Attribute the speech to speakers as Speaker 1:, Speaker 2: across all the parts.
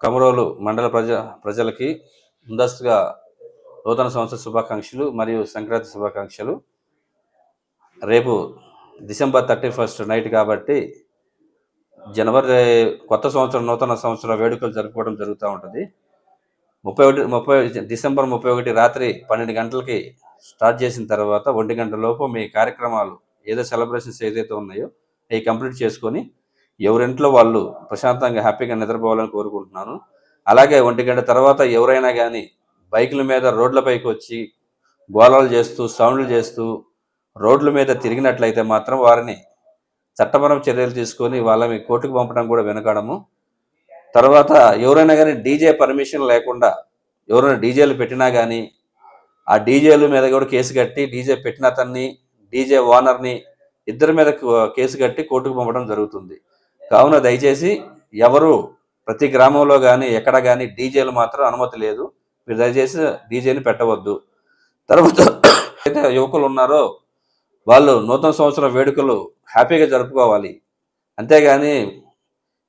Speaker 1: కమరోలు మండల ప్రజలకి ముందస్తుగా నూతన సంవత్సర శుభాకాంక్షలు మరియు సంక్రాంతి శుభాకాంక్షలు. రేపు డిసెంబర్ 31 నైట్ కాబట్టి జనవరి కొత్త సంవత్సరం నూతన సంవత్సర వేడుకలు జరుపుకోవడం జరుగుతూ ఉంటుంది. డిసెంబర్ 31 రాత్రి 12 గంటలకి స్టార్ట్ చేసిన తర్వాత 1 గంట లోపు మీ కార్యక్రమాలు ఏదో సెలబ్రేషన్స్ ఏదైతే ఉన్నాయో అవి కంప్లీట్ చేసుకొని ఎవరింట్లో వాళ్ళు ప్రశాంతంగా హ్యాపీగా నిద్రపోవాలని కోరుకుంటున్నాను. అలాగే 1 గంట తర్వాత ఎవరైనా కానీ బైకుల మీద రోడ్లపైకి వచ్చి గోళాలు చేస్తూ సౌండ్లు చేస్తూ రోడ్ల మీద తిరిగినట్లయితే మాత్రం వారిని చట్టపరమైన చర్యలు తీసుకొని వాళ్ళని కోర్టుకు పంపడం కూడా వెనకాడము. తర్వాత ఎవరైనా కానీ డీజే పర్మిషన్ లేకుండా ఎవరైనా డీజేలు పెట్టినా కానీ ఆ డీజేల మీద కూడా కేసు కట్టి డీజే పెట్టిన అతన్ని డీజే ఓనర్ని ఇద్దరి మీద కేసు కట్టి కోర్టుకు పంపడం జరుగుతుంది. కావున దయచేసి ఎవరు ప్రతి గ్రామంలో కానీ ఎక్కడ కానీ డీజేలు మాత్రం అనుమతి లేదు. మీరు దయచేసి డీజేని పెట్టవద్దు. తర్వాత అయితే యువకులు ఉన్నారో వాళ్ళు నూతన సంవత్సరం వేడుకలు హ్యాపీగా జరుపుకోవాలి. అంతేగాని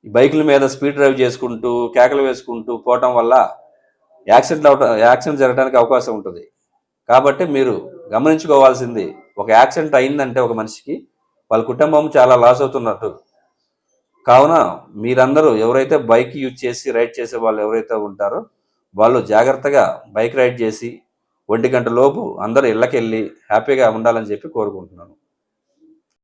Speaker 1: బైకుల మీద స్పీడ్ డ్రైవ్ చేసుకుంటూ కేకలు వేసుకుంటూ పోవటం వల్ల యాక్సిడెంట్ జరగడానికి అవకాశం ఉంటుంది. కాబట్టి మీరు గమనించుకోవాల్సింది, ఒక యాక్సిడెంట్ అయిందంటే ఒక మనిషికి వాళ్ళ కుటుంబం చాలా లాస్ అవుతున్నట్టు. కావున మీరందరూ ఎవరైతే బైక్ యూజ్ చేసి రైడ్ చేసే వాళ్ళు ఎవరైతే ఉంటారో వాళ్ళు జాగ్రత్తగా బైక్ రైడ్ చేసి 1 గంట లోపు అందరూ ఇళ్ళకెళ్ళి హ్యాపీగా ఉండాలని చెప్పి కోరుకుంటున్నాను.